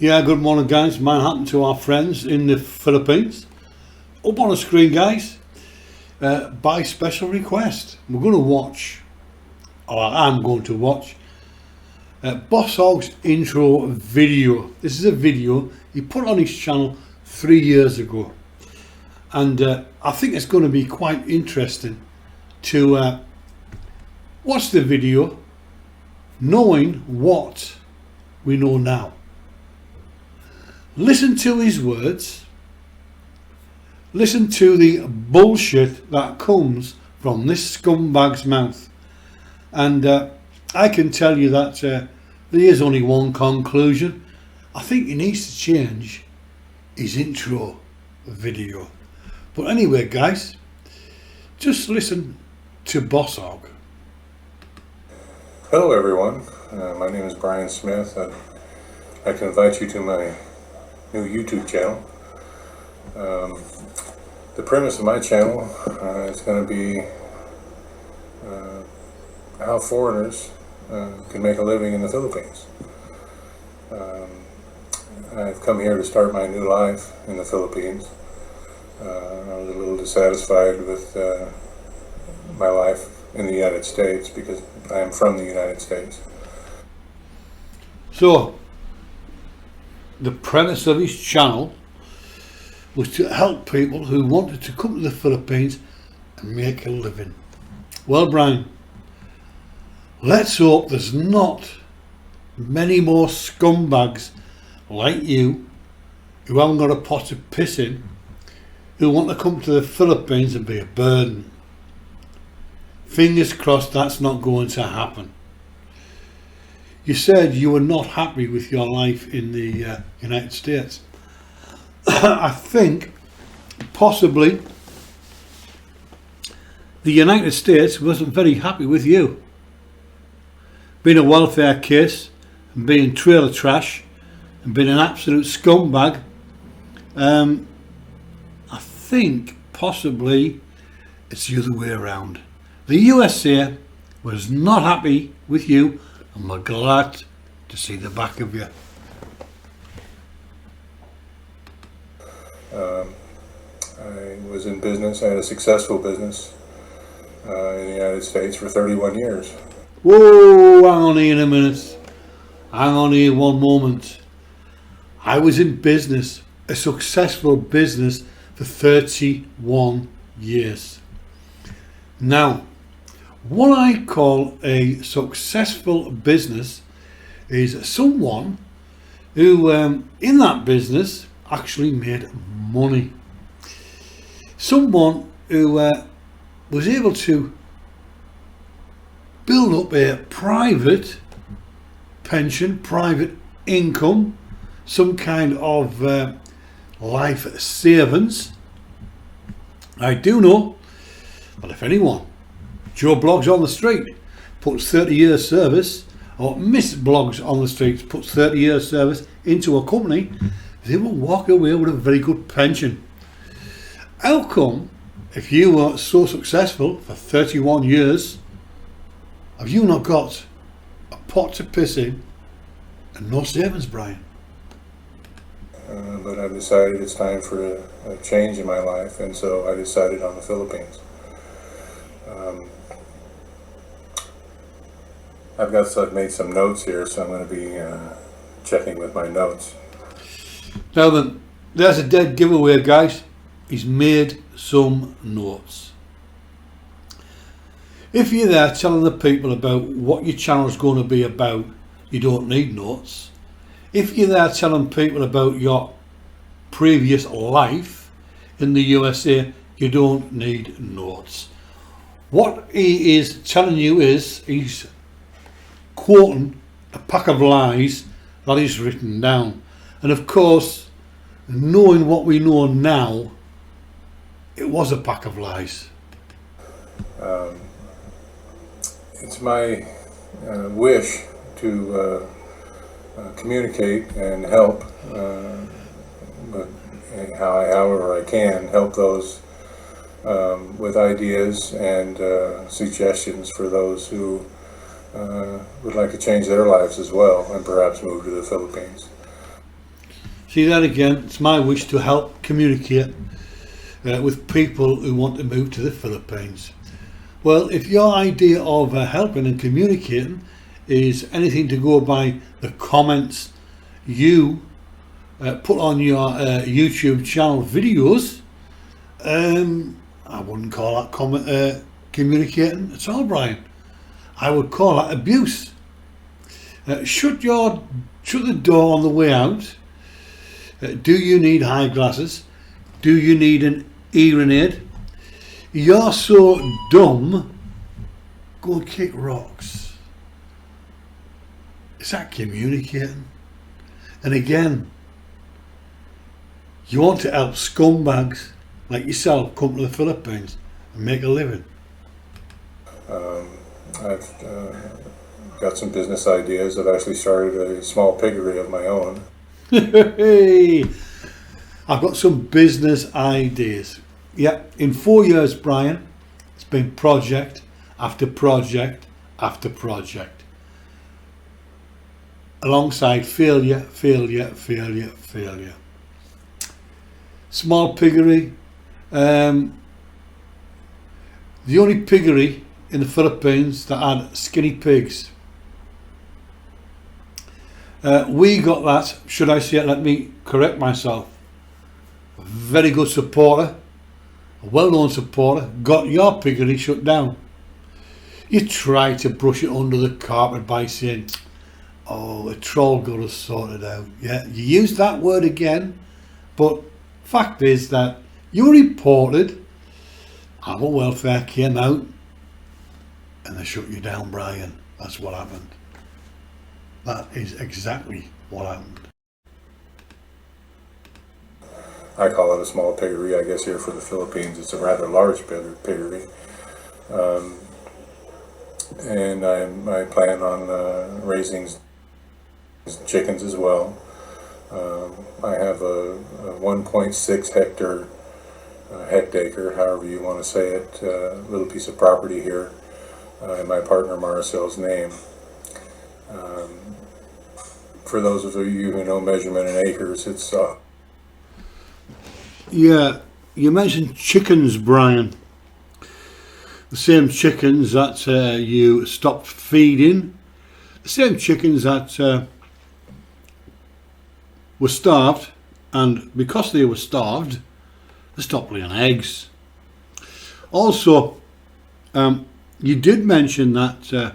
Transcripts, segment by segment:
Yeah, good morning guys. Mine happened to our friends in the Philippines. Up on the screen guys, by special request, we're going to watch, or I'm going to watch, Bosshogs intro video. This is a video he put on his channel 3 years ago. And I think it's going to be quite interesting to watch the video knowing what we know now. Listen to his words, listen to the bullshit that comes from this scumbag's mouth, and I can tell you that there is only one conclusion. I think he needs to change his intro video. But anyway guys, just listen to Bosshog. Hello everyone, my name is Brian Smith, and I can invite you to my new YouTube channel. The premise of my channel is going to be how foreigners can make a living in the Philippines. I've come here to start my new life in the Philippines. I was a little dissatisfied with my life in the United States because I am from the United States. So the premise of his channel was to help people who wanted to come to the Philippines and make a living. Well Brian, let's hope there's not many more scumbags like you who haven't got a pot of piss in, who want to come to the Philippines and be a burden. Fingers crossed that's not going to happen. You said you were not happy with your life in the United States. I think possibly the United States wasn't very happy with you. Being a welfare case and being trailer trash and being an absolute scumbag. I think possibly it's the other way around. The USA was not happy with you, and we're glad to see the back of you. I was in business. I had a successful business in the United States for 31 years. Whoa, hang on here a minute. Hang on here one moment. I was in business, a successful business for 31 years. Now, what I call a successful business is someone who in that business actually made money. Someone who was able to build up a private pension, private income, some kind of life savings. I do know that if anyone, Joe Blogs on the street, puts 30 years service, or Miss Blogs on the street puts 30 years service into a company, they will walk away with a very good pension. How come, if you were so successful for 31 years, have you not got a pot to piss in and no savings, Brian? But I've decided it's time for a change in my life, and so I decided on the Philippines. I've made some notes here, so I'm going to be checking with my notes. Now then, there's a dead giveaway, guys. He's made some notes. If you're there telling the people about what your channel is going to be about, you don't need notes. If you're there telling people about your previous life in the USA, you don't need notes. What he is telling you is he's quoting a pack of lies that he's written down. And of course, knowing what we know now, it was a pack of lies. It's my wish to communicate and help, however I can, help those with ideas and suggestions for those who would like to change their lives as well and perhaps move to the Philippines. See that again, it's my wish to help communicate with people who want to move to the Philippines. Well, if your idea of helping and communicating is anything to go by the comments you put on your YouTube channel videos, I wouldn't call that communicating at all, Brian. I would call that abuse. Shut the door on the way out. Do you need eyeglasses? Do you need an hearing aid? You're so dumb, go and kick rocks. Is that communicating? And again, you want to help scumbags like yourself come to the Philippines and make a living. I've got some business ideas. I've actually started a small piggery of my own. Hey, I've got some business ideas. Yeah, in 4 years, Brian, it's been project after project after project. Alongside failure. Small piggery. The only piggery in the Philippines that had skinny pigs. We got that, should I say it, let me correct myself. A very good supporter, a well-known supporter, got your piggery shut down. You try to brush it under the carpet by saying, oh, a troll got us sorted out. Yeah, you used that word again, but fact is that you reported, animal welfare came out and they shut you down, Brian. That's what happened. That is exactly what happened. I call it a small piggery. I guess here for the Philippines it's a rather large piggery. And I plan on raising chickens as well. I have a 1.6 hectare, however you want to say it, little piece of property here in my partner Maricel's name. For those of you who know measurement in acres, it's yeah, you mentioned chickens, Brian. The same chickens that you stopped feeding, the same chickens that were starved, and because they were starved, they stopped laying eggs. Also, you did mention that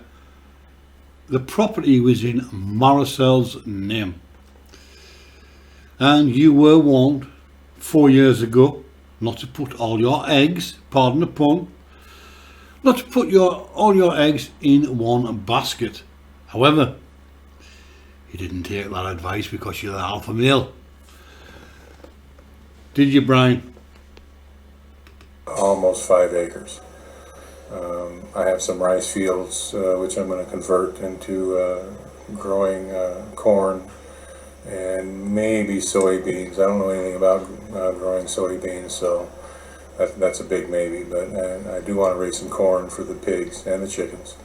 the property was in Maricel's name, and you were warned 4 years ago not to put all your eggs, pardon the pun, not to put all your eggs in one basket. However, you didn't take that advice because you're the alpha male. Did you, Brian? Almost 5 acres. I have some rice fields which I'm going to convert into growing corn and maybe soybeans. I don't know anything about growing soybeans, so that's a big maybe, but I do want to raise some corn for the pigs and the chickens.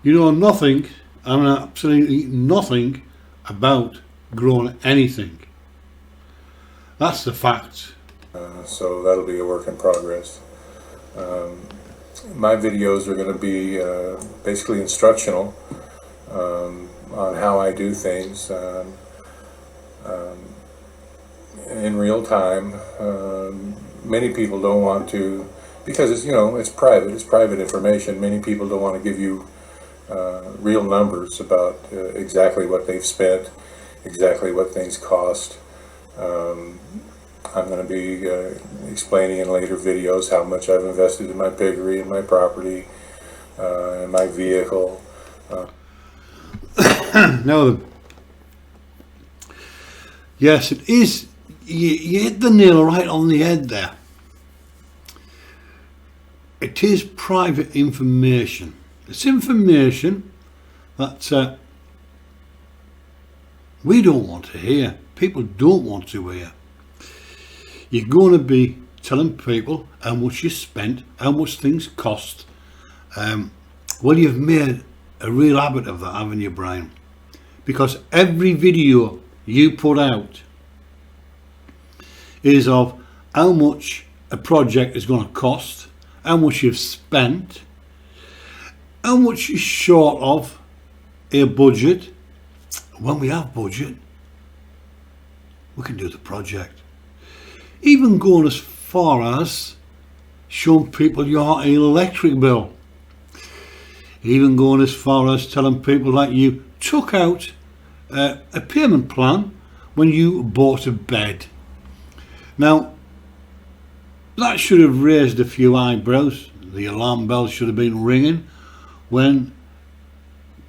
You know nothing, and absolutely nothing about growing anything. That's the fact. So that'll be a work in progress. My videos are going to be basically instructional on how I do things in real time. Many people don't want to, because it's private information. Many people don't want to give you real numbers about exactly what they've spent, exactly what things cost. I'm going to be explaining in later videos how much I've invested in my piggery and my property and my vehicle. No, yes, it is. You hit the nail right on the head there. It is private information. It's information that we don't want to hear. People don't want to hear. You're going to be telling people how much you spent, how much things cost. Well, you've made a real habit of that, haven't you, Brian? because every video you put out is of how much a project is going to cost, how much you've spent, how much is short of a budget. When we have budget, we can do the project. Even going as far as showing people your electric bill. Even going as far as telling people that you took out a payment plan when you bought a bed. Now, that should have raised a few eyebrows. The alarm bells should have been ringing when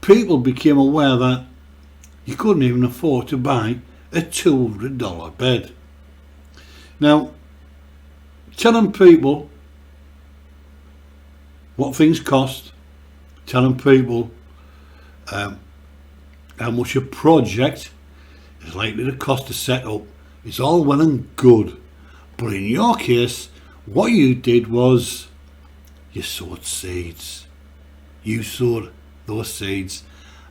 people became aware that you couldn't even afford to buy a $200 bed. Now, telling people what things cost, telling people how much a project is likely to cost to set up, is all well and good. But in your case, what you did was you sowed seeds. You sowed those seeds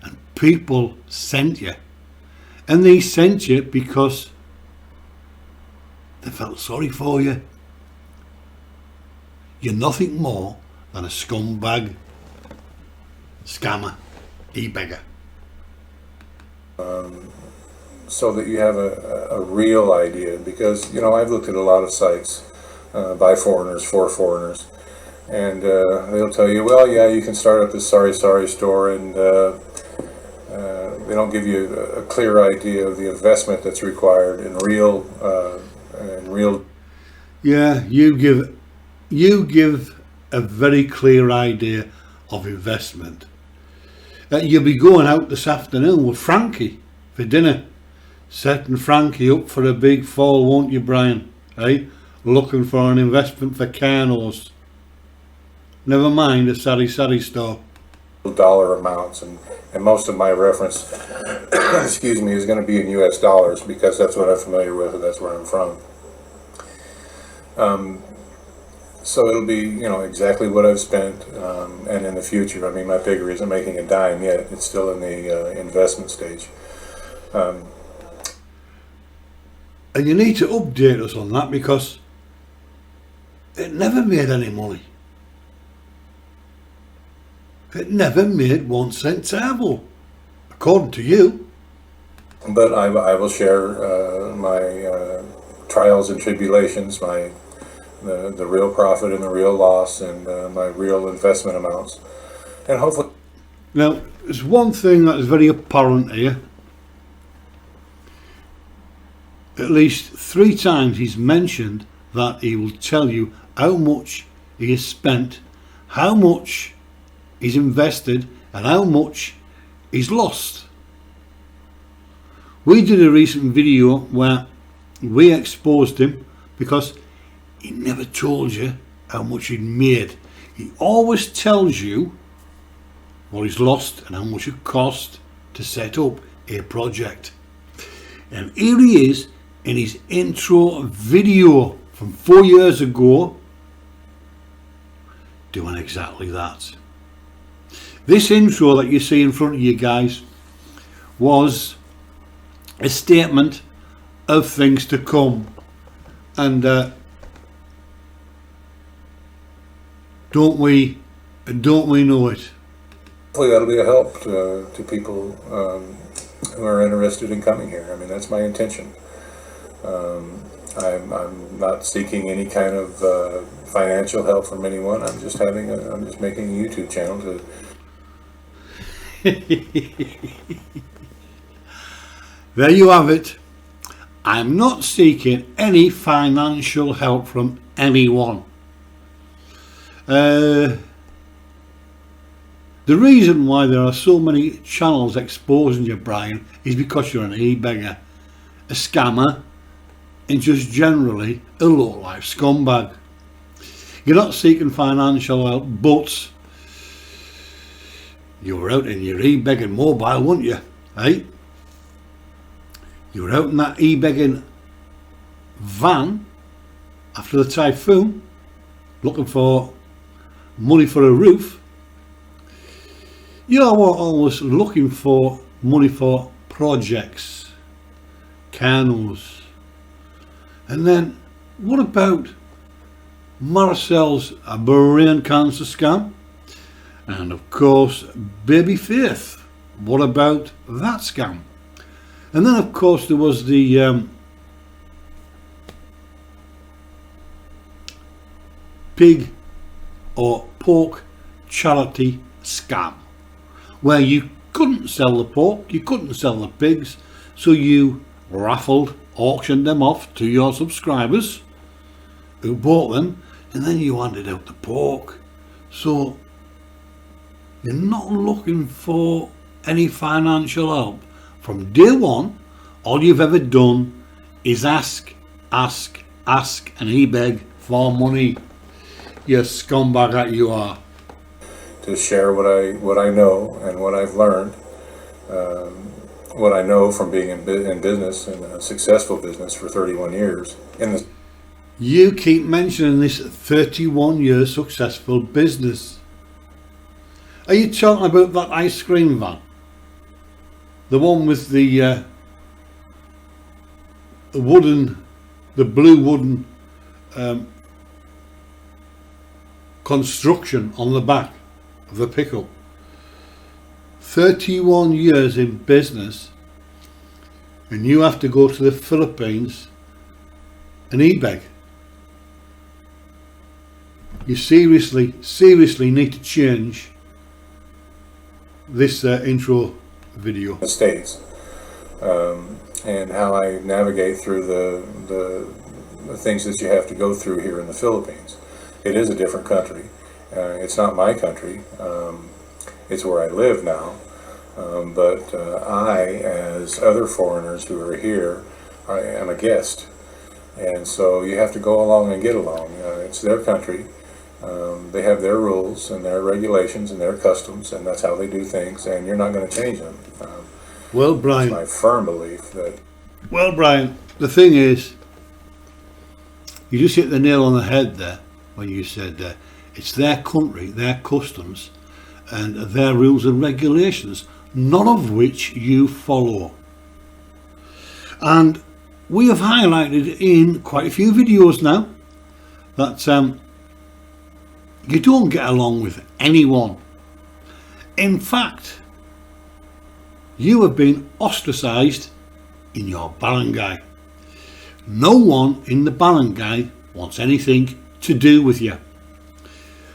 and people sent you. And they sent you because they felt sorry for you. You're nothing more than a scumbag, scammer, e-beggar. So that you have a real idea, because, you know, I've looked at a lot of sites by foreigners, for foreigners, and they'll tell you, well, yeah, you can start up this sorry store, and they don't give you a clear idea of the investment that's required in real. Yeah, you give a very clear idea of investment. You'll be going out this afternoon with Frankie for dinner, setting Frankie up for a big fall, won't you, Brian? Eh? Looking for an investment for Carnos. Never mind a sari store. Dollar amounts, and most of my reference excuse me, is going to be in US dollars, because that's what I'm familiar with and that's where I'm from. So it'll be, you know, exactly what I've spent, and in the future. I mean, my piggery isn't making a dime yet. It's still in the investment stage. And you need to update us on that, because it never made any money. It never made 1 centavo, according to you. But I will share my trials and tribulations, the real profit and the real loss, and my real investment amounts, and hopefully. Now, there's one thing that is very apparent here. At least 3 times he's mentioned that he will tell you how much he has spent, how much he's invested, and how much he's lost. We did a recent video where we exposed him because he never told you how much he'd made. He always tells you what he's lost and how much it cost to set up a project. And here he is in his intro video from 4 years ago, doing exactly that. This intro that you see in front of you guys was a statement of things to come, and don't we know it? Hopefully that'll be a help to people who are interested in coming here. I mean, that's my intention. I'm not seeking any kind of financial help from anyone. I'm just making a YouTube channel to. There you have it. I'm not seeking any financial help from anyone. The reason why there are so many channels exposing you, Brian, is because you're an e-beggar, a scammer, and just generally a low-life scumbag. You're not seeking financial help, but you were out in your e-begging mobile, weren't you? Eh? You were out in that e-begging van after the typhoon, looking for money for a roof. You are always looking for money for projects, canoes. And then what about Maricel's brain cancer scam? And of course Baby Faith, what about that scam? And then of course there was the pig or pork charity scam, where you couldn't sell the pork, you couldn't sell the pigs, so you raffled, auctioned them off to your subscribers who bought them, and then you handed out the pork. So you're not looking for any financial help. From day one, all you've ever done is ask, and he beg for money. You scumbag that you are. To share what I know and what I've learned, what I know from being in business, and a successful business for 31 years. You keep mentioning this 31 year successful business. Are you talking about that ice cream van? The one with the blue wooden construction on the back of the pickup? 31 years in business, and you have to go to the Philippines and e-beg. You seriously need to change this intro video. The States, and how I navigate through the things that you have to go through here in the Philippines. It is a different country. It's not my country. It's where I live now. But I, as other foreigners who are here, I am a guest. And so you have to go along and get along. It's their country. They have their rules and their regulations and their customs, and that's how they do things, and you're not going to change them. Well, Brian, it's my firm belief that... Well, Brian, the thing is, you just hit the nail on the head there when you said it's their country, their customs, and their rules and regulations, none of which you follow. And we have highlighted in quite a few videos now that you don't get along with anyone. In fact, you have been ostracised in your barangay. No one in the barangay wants anything to do with you.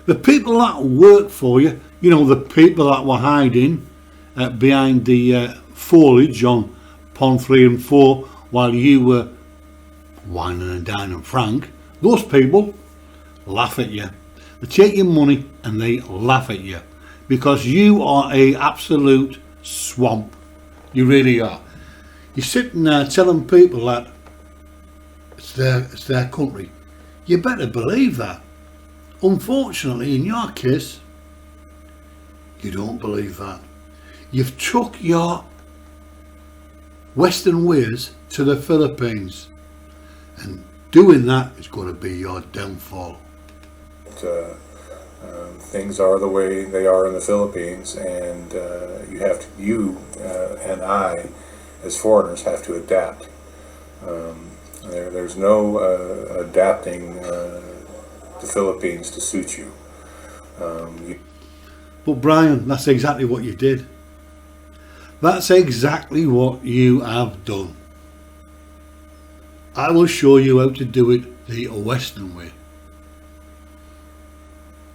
The people that work for you, you know, the people that were hiding behind the foliage on pond 3 and 4 while you were whining and dining frank, those people laugh at you. They take your money and they laugh at you because you are a absolute swamp. You really are. You're sitting there telling people that it's their country. You better believe that. Unfortunately, in your case, you don't believe that. You've took your Western ways to the Philippines, and doing that is going to be your downfall. Things are the way they are in the Philippines, and you and I, as foreigners, have to adapt. There's no adapting the Philippines to suit you. But Brian, that's exactly what you did. That's exactly what you have done. I will show you how to do it the Western way.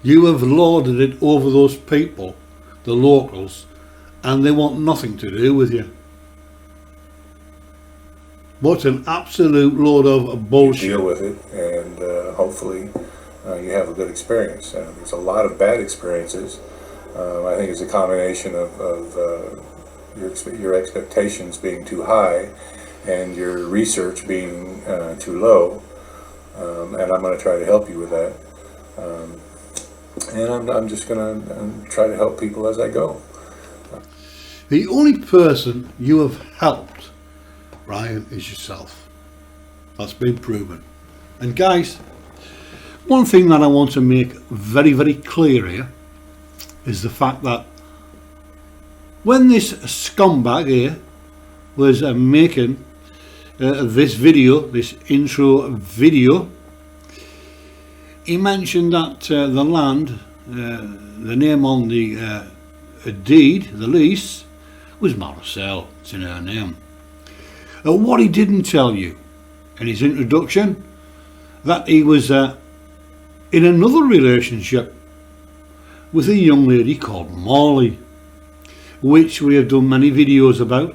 You have lorded it over those people, the locals, and they want nothing to do with you. What an absolute load of bullshit. You deal with it, and hopefully you have a good experience. There's a lot of bad experiences. I think it's a combination of your expectations being too high and your research being too low, and I'm going to try to help you with that. And I'm just going to try to help people as I go. The only person you have helped, Brian, is yourself. That's been proven. And guys, one thing that I want to make very, very clear here is the fact that when this scumbag here was making this video, this intro video, he mentioned that the land, the name on the deed, the lease, was Maricel. It's in her name. What he didn't tell you in his introduction, that he was in another relationship with a young lady called Molly, which we have done many videos about.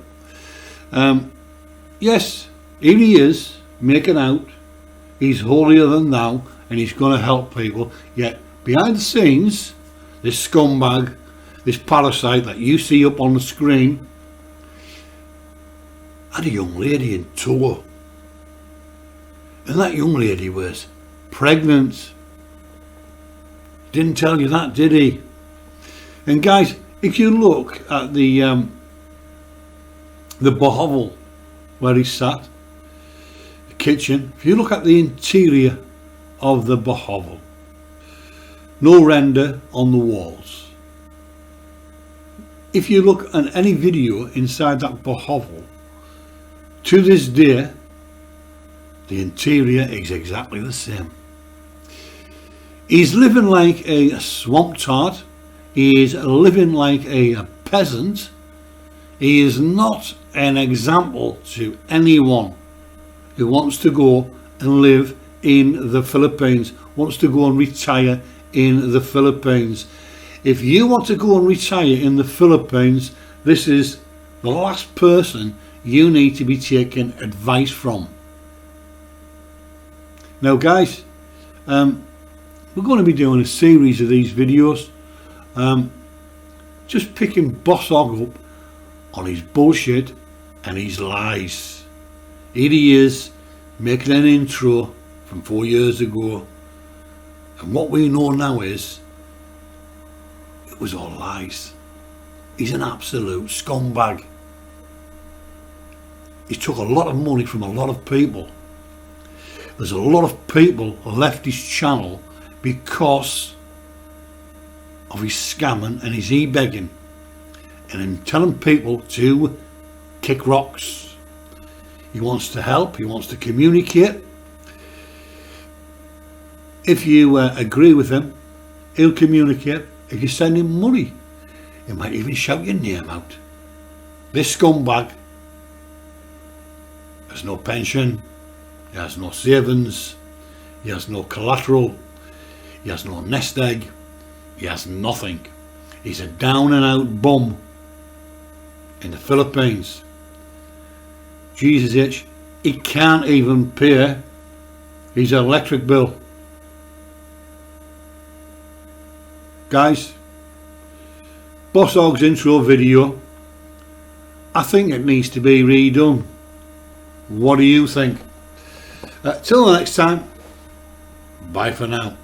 Yes, here he is making out he's holier than thou and he's going to help people, yet behind the scenes, this scumbag, this parasite that you see up on the screen, had a young lady in tow, and that young lady was pregnant. Didn't tell you that, did he? And guys, if you look at the hovel where he sat, the kitchen, if you look at the interior of the hovel, no render on the walls. If you look at any video inside that hovel, to this day, the interior is exactly the same. He's living like a swamp tart. He is living like a peasant. He is not an example to anyone who wants to go and live in the Philippines, wants to go and retire in the Philippines. If you want to go and retire in the Philippines, this is the last person you need to be taking advice from. Now guys, we're going to be doing a series of these videos, just picking Bosshogs up on his bullshit and his lies. Here he is making an intro from 4 years ago, and what we know now is it was all lies. He's an absolute scumbag. He took a lot of money from a lot of people. There's a lot of people who left his channel because of his scamming and his e-begging and him telling people to kick rocks. He wants to help, he wants to communicate. If you agree with him, he'll communicate. If you send him money, he might even shout your name out. This scumbag has no pension, he has no savings, he has no collateral, he has no nest egg, he has nothing. He's a down and out bum in the Philippines. Jesus H, he can't even pay his electric bill. Guys, Bosshogs intro video, I think it needs to be redone. What do you think? Till the next time, bye for now.